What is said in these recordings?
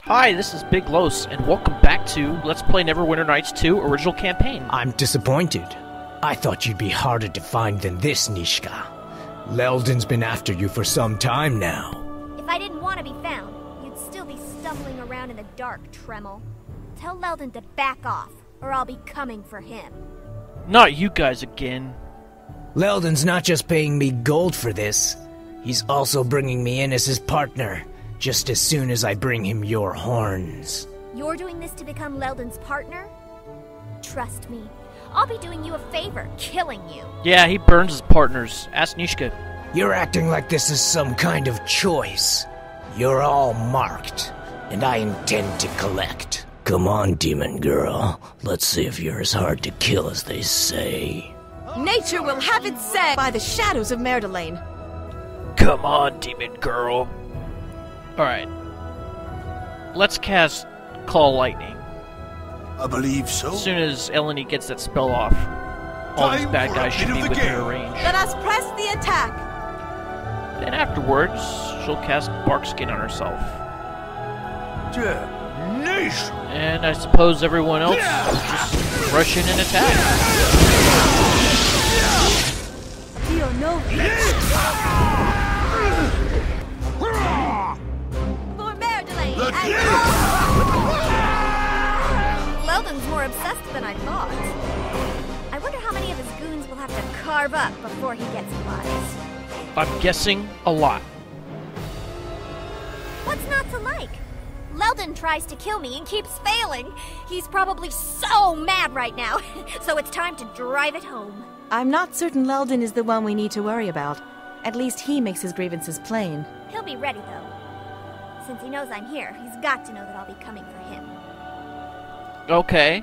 Hi, this is Big Los, and welcome back to Let's Play Neverwinter Nights 2 Original Campaign. I'm disappointed. I thought you'd be harder to find than this, Nishka. Leldon's been after you for some time now. If I didn't want to be found, you'd still be stumbling around in the dark, Tremel. Tell Leldon to back off, or I'll be coming for him. Not you guys again. Leldon's not just paying me gold for this. He's also bringing me in as his partner, just as soon as I bring him your horns. You're doing this to become Leldon's partner? Trust me, I'll be doing you a favor, killing you. Yeah, he burns his partners. Ask Nishka. You're acting like this is some kind of choice. You're all marked, and I intend to collect. Come on, demon girl. Let's see if you're as hard to kill as they say. Nature will have its say by the shadows of Merdelaine. Come on, demon girl. Alright. Let's cast Call Lightning. I believe so. As soon as Eleni gets that spell off, all these bad guys should be within her range. Let us press the attack. Then afterwards, she'll cast Barkskin on herself. Damnation! And I suppose everyone else will just rush in and attack. Feel no For Merdelaine Leldon's more obsessed than I thought. I wonder how many of his goons will have to carve up before he gets wise. I'm guessing a lot. What's not to like? Leldon tries to kill me and keeps failing. He's probably so mad right now, so it's time to drive it home. I'm not certain Leldon is the one we need to worry about. At least he makes his grievances plain. He'll be ready, though. Since he knows I'm here, he's got to know that I'll be coming for him. Okay.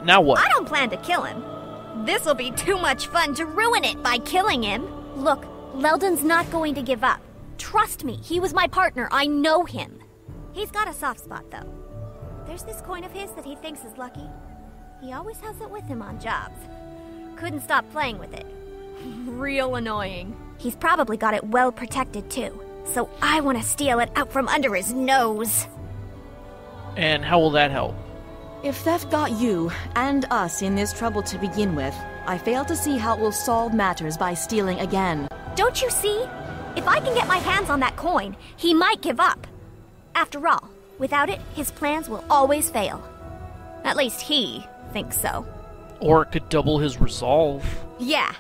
Now what? I don't plan to kill him. This'll be too much fun to ruin it by killing him. Look, Leldon's not going to give up. Trust me, he was my partner. I know him. He's got a soft spot, though. There's this coin of his that he thinks is lucky. He always has it with him on jobs. Couldn't stop playing with it. Real annoying. He's probably got it well protected, too. So I want to steal it out from under his nose. And how will that help? If theft got you and us in this trouble to begin with, I fail to see how it will solve matters by stealing again. Don't you see? If I can get my hands on that coin, he might give up. After all, without it, his plans will always fail. At least he thinks so. Or it could double his resolve. Yeah,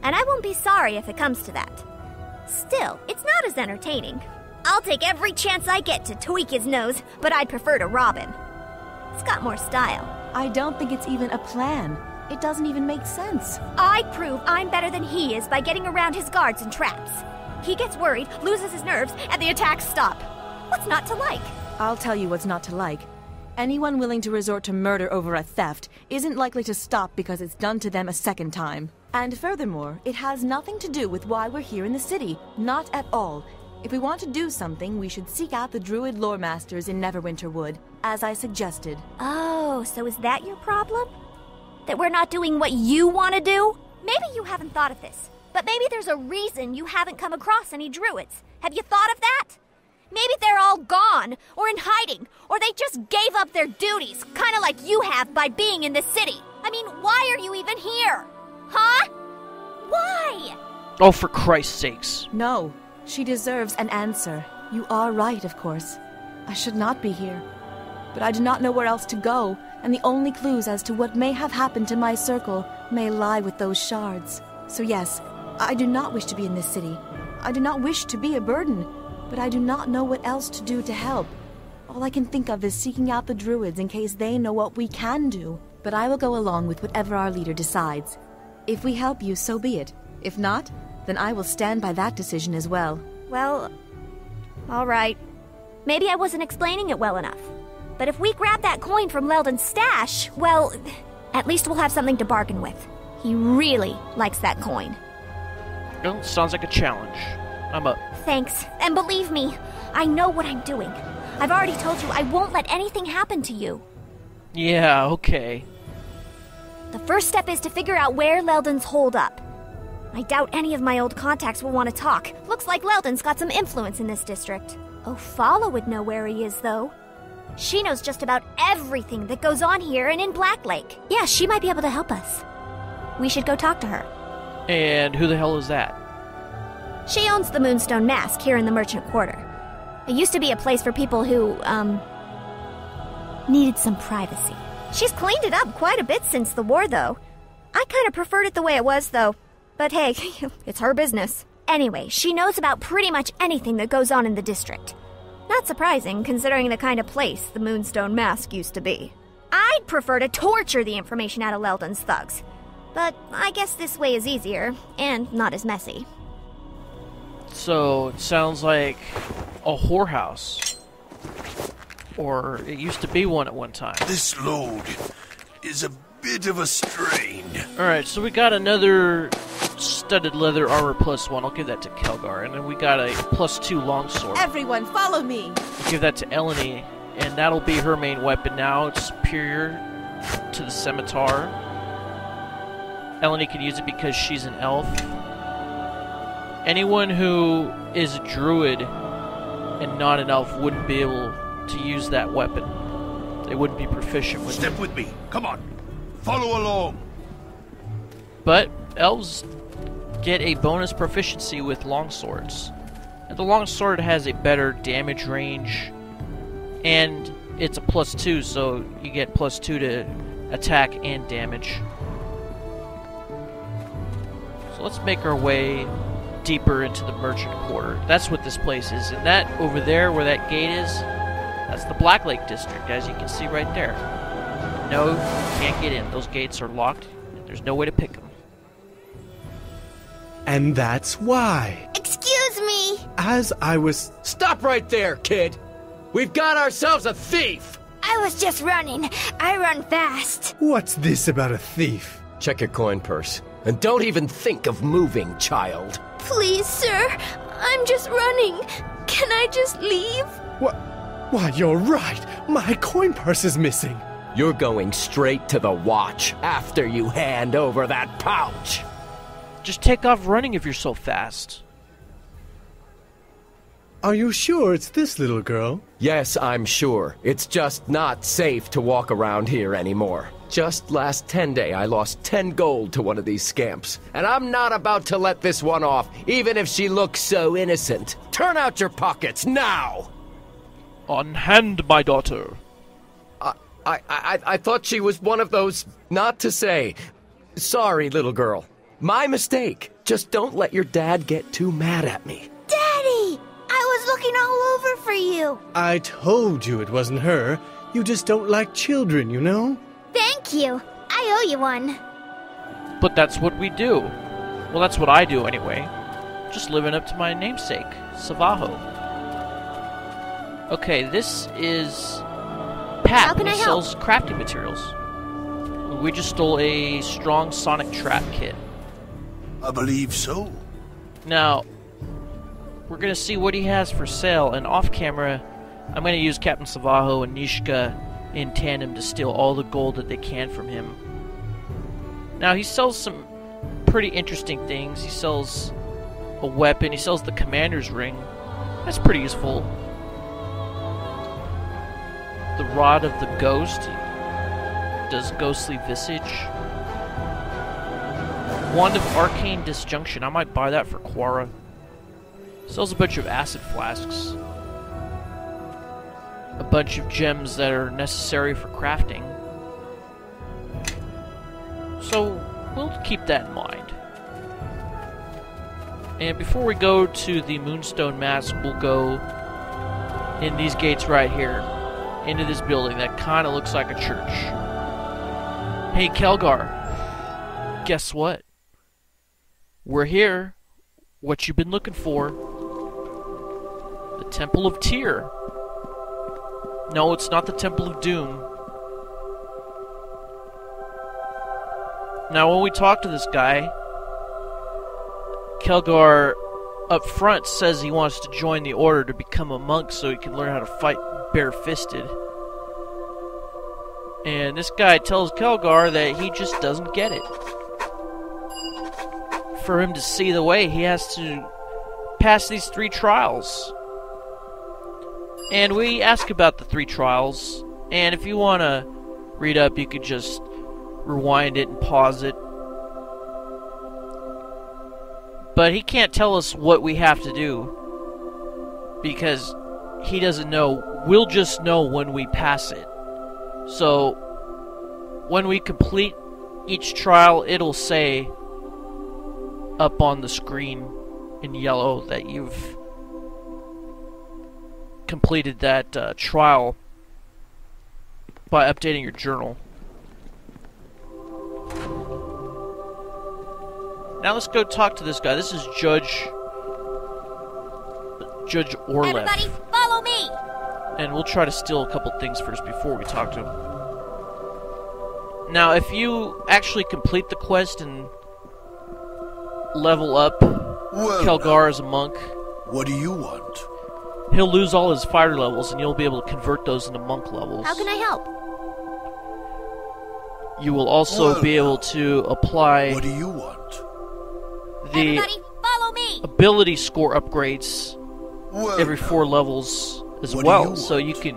and I won't be sorry if it comes to that. Still, it's not as entertaining. I'll take every chance I get to tweak his nose, but I'd prefer to rob him. It's got more style. I don't think it's even a plan. It doesn't even make sense. I prove I'm better than he is by getting around his guards and traps. He gets worried, loses his nerves, and the attacks stop. What's not to like? I'll tell you what's not to like. Anyone willing to resort to murder over a theft isn't likely to stop because it's done to them a second time. And furthermore, it has nothing to do with why we're here in the city. Not at all. If we want to do something, we should seek out the Druid lore masters in Neverwinter Wood, as I suggested. Oh, so is that your problem? That we're not doing what you want to do? Maybe you haven't thought of this, but maybe there's a reason you haven't come across any druids. Have you thought of that? Maybe they're all gone, or in hiding, or they just gave up their duties, kind of like you have by being in the city. I mean, why are you even here? Huh? Why? Oh, for Christ's sakes. No, she deserves an answer. You are right, of course. I should not be here. But I do not know where else to go, and the only clues as to what may have happened to my circle may lie with those shards. So yes, I do not wish to be in this city. I do not wish to be a burden. But I do not know what else to do to help. All I can think of is seeking out the druids in case they know what we can do. But I will go along with whatever our leader decides. If we help you, so be it. If not, then I will stand by that decision as well. Well, all right. Maybe I wasn't explaining it well enough. But if we grab that coin from Leldon's stash, well, at least we'll have something to bargain with. He really likes that coin. Well, sounds like a challenge. I'm up. Thanks. And believe me, I know what I'm doing. I've already told you I won't let anything happen to you. Yeah, okay. The first step is to figure out where Leldon's holed up. I doubt any of my old contacts will want to talk. Looks like Leldon's got some influence in this district. Ofala would know where he is, though. She knows just about everything that goes on here and in Black Lake. Yeah, she might be able to help us. We should go talk to her. And who the hell is that? She owns the Moonstone Mask here in the Merchant Quarter. It used to be a place for people who, needed some privacy. She's cleaned it up quite a bit since the war, though. I kind of preferred it the way it was, though. But hey, it's her business. Anyway, she knows about pretty much anything that goes on in the district. Not surprising, considering the kind of place the Moonstone Mask used to be. I'd prefer to torture the information out of Leldon's thugs. But I guess this way is easier, and not as messy. So, it sounds like a whorehouse. Or it used to be one at one time. This load is a bit of a strain. Alright, so we got another studded leather armor +1. I'll give that to Kelgar. And then we got a +2 longsword. Everyone, follow me! I'll give that to Eleni. And that'll be her main weapon now. It's superior to the scimitar. Eleni can use it because she's an elf. Anyone who is a druid and not an elf wouldn't be able to use that weapon. They wouldn't be proficient with it. Step with me. Come on. Follow along. But elves get a bonus proficiency with longswords. And the longsword has a better damage range. And it's a +2, so you get +2 to attack and damage. So let's make our way deeper into the Merchant Quarter. That's what this place is. And that over there where that gate is, that's the Black Lake District, as you can see right there. No, you can't get in. Those gates are locked. There's no way to pick them. And that's why. Excuse me! As I was... Stop right there, kid! We've got ourselves a thief! I was just running. I run fast. What's this about a thief? Check your coin purse. And don't even think of moving, child. Please, sir. I'm just running. Can I just leave? What? Why, you're right. My coin purse is missing. You're going straight to the watch after you hand over that pouch. Just take off running if you're so fast. Are you sure it's this little girl? Yes, I'm sure. It's just not safe to walk around here anymore. Just last 10 day, I lost 10 gold to one of these scamps. And I'm not about to let this one off, even if she looks so innocent. Turn out your pockets, now! Unhand my daughter. I thought she was one of those, not to say. Sorry, little girl. My mistake. Just don't let your dad get too mad at me. Daddy! I was looking all over for you. I told you it wasn't her. You just don't like children, you know? Thank you. I owe you one. But that's what we do. Well, that's what I do anyway. Just living up to my namesake, Savaho. Okay, this is Pat. How can I help? Sells crafting materials. We just stole a strong sonic trap kit. I believe so. Now, we're going to see what he has for sale, and off camera, I'm going to use Captain Savaho and Nishka in tandem to steal all the gold that they can from him. Now, he sells some pretty interesting things. He sells a weapon. He sells the commander's ring. That's pretty useful. The Rod of the Ghost does ghostly visage. Wand of Arcane Disjunction. I might buy that for Quara. Sells a bunch of acid flasks. A bunch of gems that are necessary for crafting. So, we'll keep that in mind. And before we go to the Moonstone Mask, we'll go in these gates right here. Into this building that kind of looks like a church. Hey, Kelgar. Guess what? We're here. What you been looking for? The Temple of Tyr. No, it's not the Temple of Doom. Now, when we talk to this guy, Kelgar up front says he wants to join the Order to become a monk so he can learn how to fight bare-fisted. And this guy tells Kelgar that he just doesn't get it. For him to see the way, he has to pass these 3 trials. And we ask about the 3 trials, and if you want to read up, you could just rewind it and pause it. But he can't tell us what we have to do, because he doesn't know. We'll just know when we pass it. So, when we complete each trial, it'll say up on the screen in yellow that you've completed that trial by updating your journal. Now let's go talk to this guy. This is Judge Orlef. Everybody, follow me! And we'll try to steal a couple things first before we talk to him. Now, if you actually complete the quest and level up Kelgar as a monk, what do you want? he'll lose all his fighter levels, and you'll be able to convert those into monk levels. How can I help? You will also be able to apply What do you want? the Everybody, follow me! ability score upgrades Well, every 4 levels as What do well, you so want? you can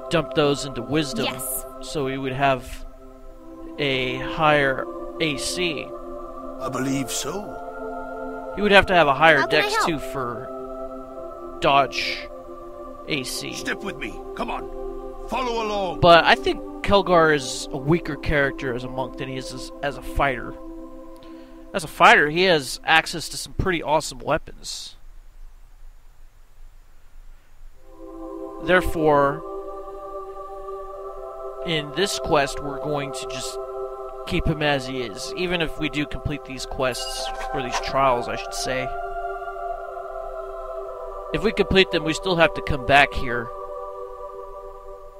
dump those into wisdom. Yes. So we would have a higher AC. I believe so. You would have to have a higher How can I dex help? too for dodge AC. Step with me. Come on. Follow along. But I think Kelgar is a weaker character as a monk than he is as a fighter. As a fighter, he has access to some pretty awesome weapons. Therefore, in this quest, we're going to just keep him as he is. Even if we do complete these quests, or these trials, I should say. If we complete them, we still have to come back here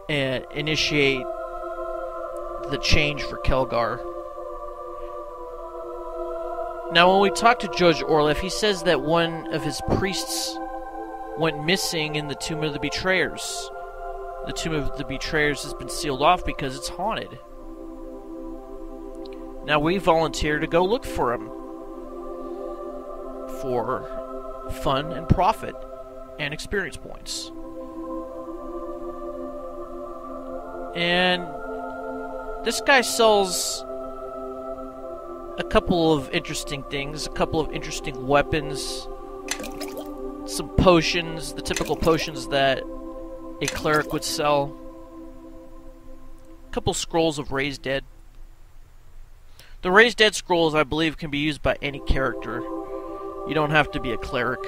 and initiate the change for Kelgar. Now, when we talk to Judge Orlef, he says that one of his priests went missing in the Tomb of the Betrayers. The Tomb of the Betrayers has been sealed off because it's haunted. Now, we volunteer to go look for him for fun and profit and experience points. And this guy sells a couple of interesting things, a couple of interesting weapons, some potions, the typical potions that a cleric would sell, a couple scrolls of Raised Dead. The Raised Dead scrolls, I believe, can be used by any character. You don't have to be a cleric.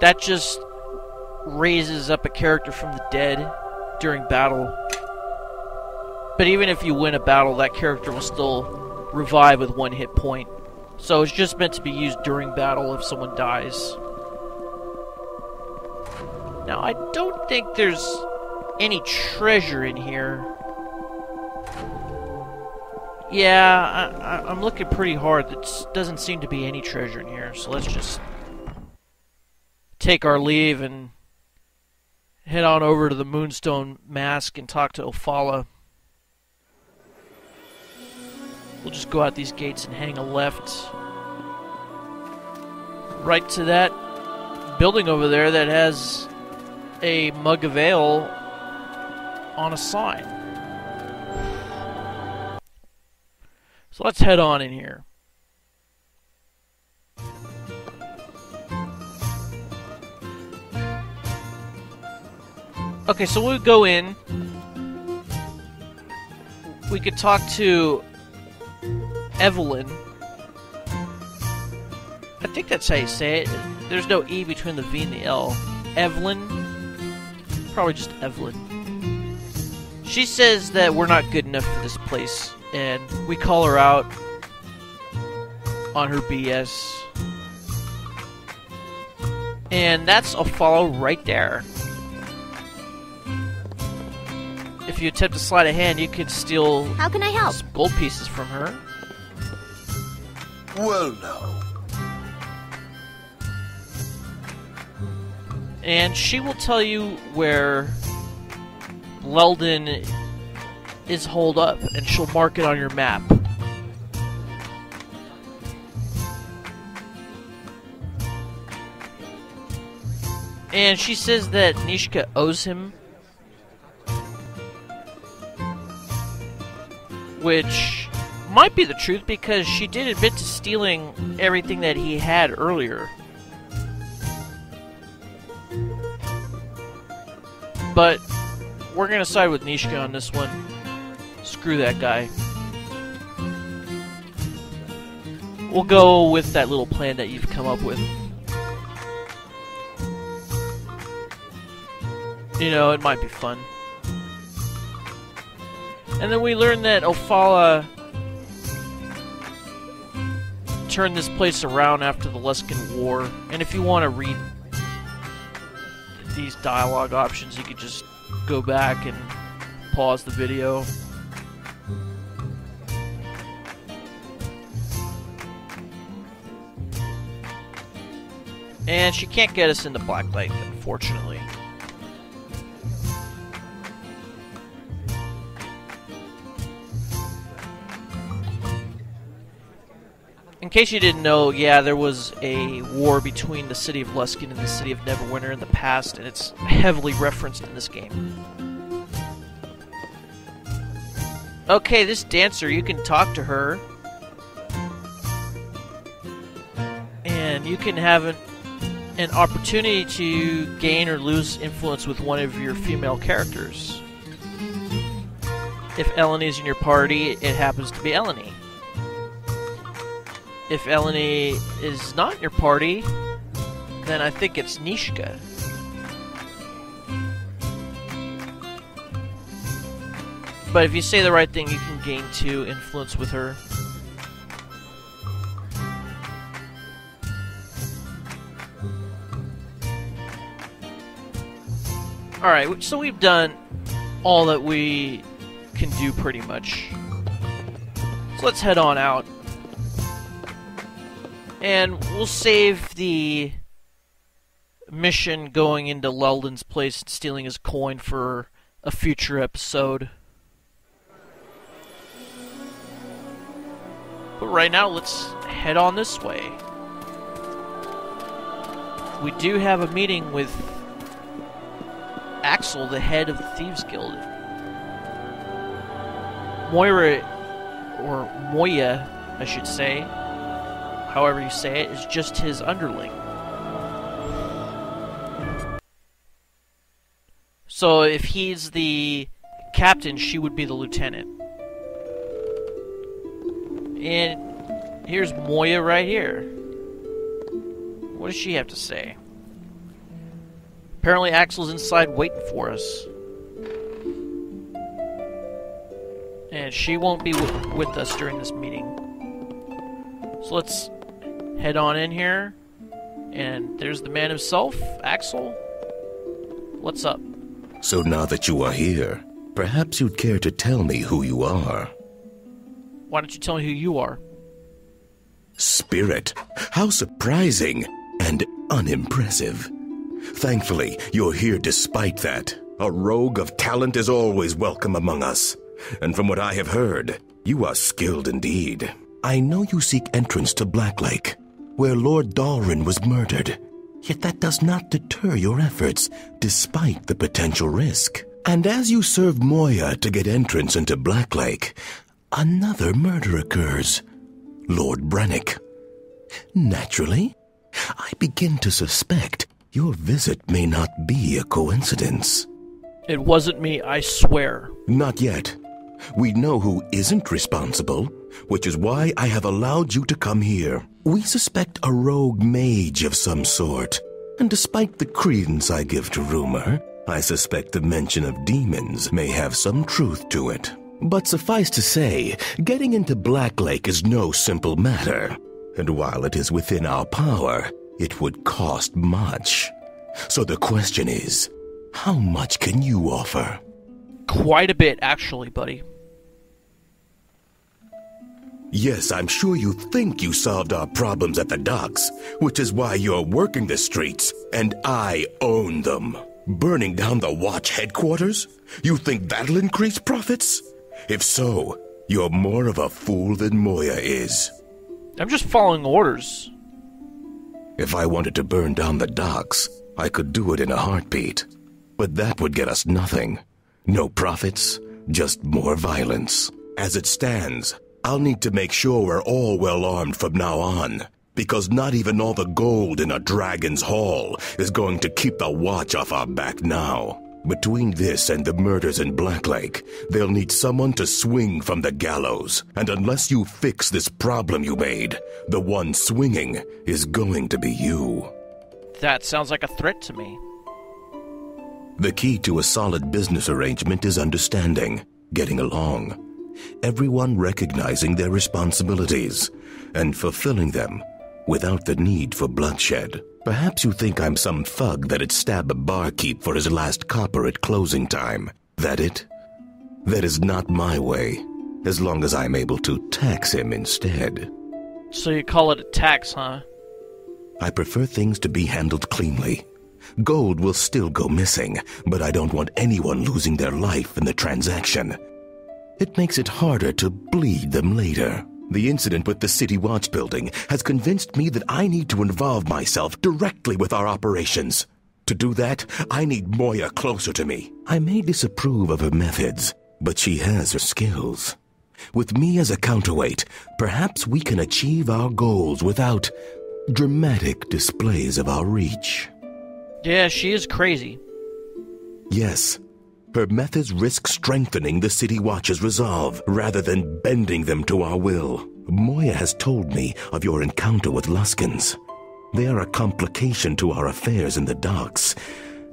That just raises up a character from the dead during battle. But even if you win a battle, that character will still revive with 1 hit point. So it's just meant to be used during battle if someone dies. Now, I don't think there's any treasure in here. Yeah, I'm looking pretty hard. There doesn't seem to be any treasure in here. So let's just take our leave and head on over to the Moonstone Mask and talk to Ophala. We'll just go out these gates and hang a left right to that building over there that has a mug of ale on a sign. So let's head on in here. Okay, so we'll go in. We could talk to Evelyn. I think that's how you say it. There's no E between the V and the L. Evelyn. Probably just Evelyn. She says that we're not good enough for this place, and we call her out on her BS. And that's a follow right there. If you attempt to sleight of hand, you can steal How can I help? some gold pieces from her. Well, now. And she will tell you where Leldon is holed up, and she'll mark it on your map. And she says that Nishka owes him. Which might be the truth, because she did admit to stealing everything that he had earlier. But we're gonna side with Nishka on this one. Screw that guy. We'll go with that little plan that you've come up with. You know, it might be fun. And then we learn that Ophala turned this place around after the Luskan War. And if you want to read these dialogue options, you could just go back and pause the video. And she can't get us into Black Lake, unfortunately. In case you didn't know, yeah, there was a war between the city of Luskan and the city of Neverwinter in the past, and it's heavily referenced in this game. Okay, this dancer, you can talk to her. And you can have an opportunity to gain or lose influence with one of your female characters. If Eleni is in your party, it happens to be Eleni. If Eleni is not in your party, then I think it's Nishka. But if you say the right thing, you can gain 2 influence with her. Alright, so we've done all that we can do pretty much. So let's head on out. And we'll save the mission going into Leldon's place and stealing his coin for a future episode. But right now, let's head on this way. We do have a meeting with Axel, the head of the Thieves Guild. Moira, or Moya, I should say, however you say it, is just his underling. So if he's the captain, she would be the lieutenant. And here's Moya right here. What does she have to say? Apparently Axel's inside waiting for us. And she won't be with us during this meeting. So let's head on in here. And there's the man himself, Axel. What's up? So now that you are here, perhaps you'd care to tell me who you are. Why don't you tell me who you are? Spirit. How surprising and unimpressive. Thankfully, you're here despite that. A rogue of talent is always welcome among us. And from what I have heard, you are skilled indeed. I know you seek entrance to Black Lake, where Lord Dalrin was murdered. Yet that does not deter your efforts, despite the potential risk. And as you serve Moya to get entrance into Black Lake, another murder occurs. Lord Brennick. Naturally, I begin to suspect your visit may not be a coincidence. It wasn't me, I swear. Not yet. We know who isn't responsible, which is why I have allowed you to come here. We suspect a rogue mage of some sort, and despite the credence I give to rumor, I suspect the mention of demons may have some truth to it. But suffice to say, getting into Black Lake is no simple matter, and while it is within our power, it would cost much. So the question is, how much can you offer? Quite a bit, actually, buddy. Yes, I'm sure you think you solved our problems at the docks, which is why you're working the streets, and I own them. Burning down the Watch headquarters? You think that'll increase profits? If so, you're more of a fool than Moya is. I'm just following orders. If I wanted to burn down the docks, I could do it in a heartbeat. But that would get us nothing. No profits, just more violence. As it stands, I'll need to make sure we're all well armed from now on, because not even all the gold in a dragon's hall is going to keep the watch off our back now. Between this and the murders in Black Lake, they'll need someone to swing from the gallows. And unless you fix this problem you made, the one swinging is going to be you. That sounds like a threat to me. The key to a solid business arrangement is understanding, getting along. Everyone recognizing their responsibilities and fulfilling them without the need for bloodshed. Perhaps you think I'm some thug that'd stab a barkeep for his last copper at closing time. That it? That is not my way, as long as I'm able to tax him instead. So you call it a tax, huh? I prefer things to be handled cleanly. Gold will still go missing, but I don't want anyone losing their life in the transaction. It makes it harder to bleed them later. The incident with the City Watch building has convinced me that I need to involve myself directly with our operations. To do that, I need Moya closer to me. I may disapprove of her methods, but she has her skills. With me as a counterweight, perhaps we can achieve our goals without dramatic displays of our reach. Yeah, she is crazy. Yes. Her methods risk strengthening the City Watch's resolve, rather than bending them to our will. Moya has told me of your encounter with Luskins. They are a complication to our affairs in the docks,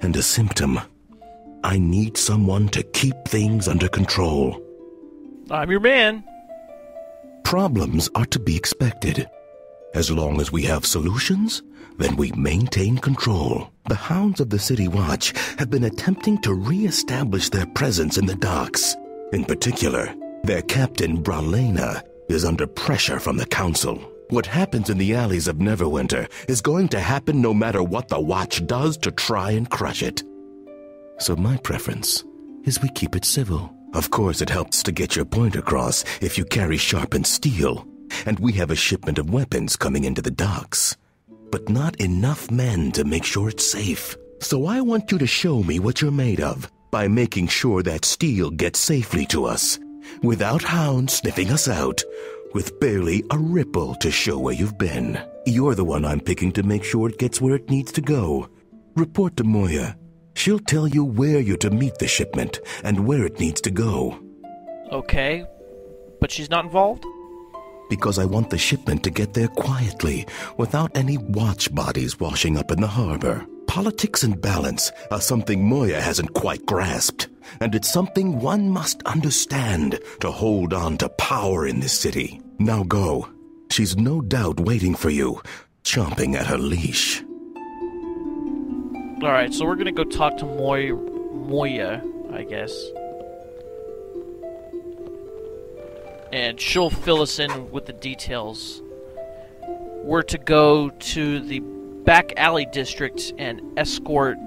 and a symptom. I need someone to keep things under control. I'm your man. Problems are to be expected. As long as we have solutions, then we maintain control. The Hounds of the City Watch have been attempting to re-establish their presence in the docks. In particular, their captain, Bralena, is under pressure from the Council. What happens in the alleys of Neverwinter is going to happen no matter what the Watch does to try and crush it. So my preference is we keep it civil. Of course, it helps to get your point across if you carry sharpened steel, and we have a shipment of weapons coming into the docks. But not enough men to make sure it's safe. So I want you to show me what you're made of by making sure that steel gets safely to us, without hounds sniffing us out, with barely a ripple to show where you've been. You're the one I'm picking to make sure it gets where it needs to go. Report to Moya. She'll tell you where you're to meet the shipment and where it needs to go. Okay, but she's not involved? Because I want the shipment to get there quietly, without any watch bodies washing up in the harbor. Politics and balance are something Moya hasn't quite grasped, and it's something one must understand to hold on to power in this city. Now go. She's no doubt waiting for you, chomping at her leash. Alright, so we're gonna go talk to Moya, I guess. And she'll fill us in with the details. We're to go to the back alley district and escort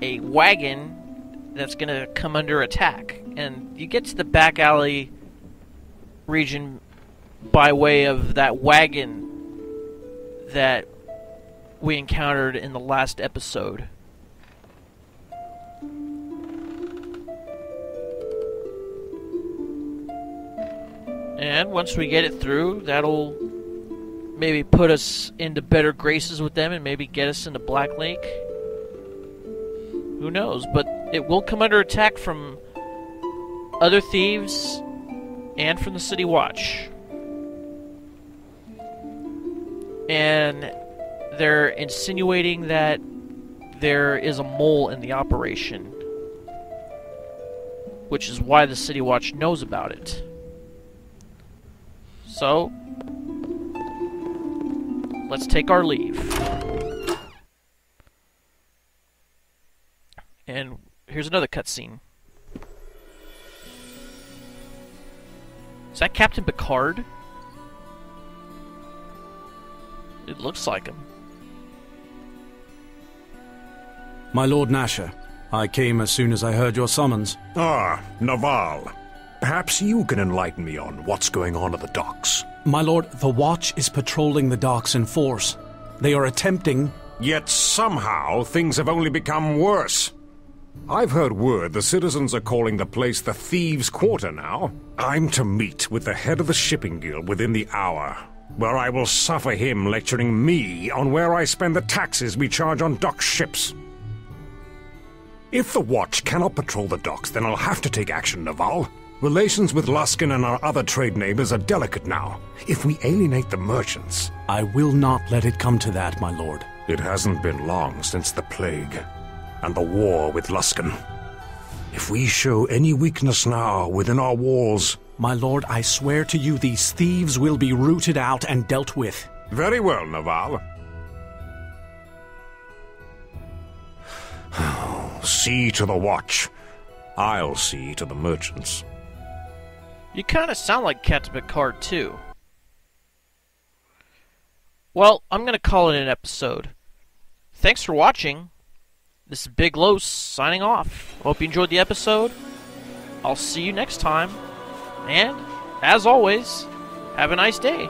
a wagon that's going to come under attack. And you get to the back alley region by way of that wagon that we encountered in the last episode. And once we get it through, that'll maybe put us into better graces with them and maybe get us into Black Lake. Who knows? But it will come under attack from other thieves and from the City Watch. And they're insinuating that there is a mole in the operation, which is why the City Watch knows about it. So, let's take our leave. And here's another cutscene. Is that Captain Picard? It looks like him. My Lord Nasher, I came as soon as I heard your summons. Ah, Naval. Perhaps you can enlighten me on what's going on at the docks. My lord, the Watch is patrolling the docks in force. They are attempting Yet somehow things have only become worse. I've heard word the citizens are calling the place the Thieves' Quarter now. I'm to meet with the head of the shipping guild within the hour, where I will suffer him lecturing me on where I spend the taxes we charge on dock ships. If the Watch cannot patrol the docks, then I'll have to take action, Naval. Relations with Luskin and our other trade neighbors are delicate now. If we alienate the merchants... I will not let it come to that, my lord. It hasn't been long since the plague and the war with Luskin. If we show any weakness now within our walls... My lord, I swear to you these thieves will be rooted out and dealt with. Very well, Naval. See to the Watch. I'll see to the merchants. You kind of sound like Captain Picard, too. Well, I'm going to call it an episode. Thanks for watching. This is Big Los signing off. Hope you enjoyed the episode. I'll see you next time. And, as always, have a nice day.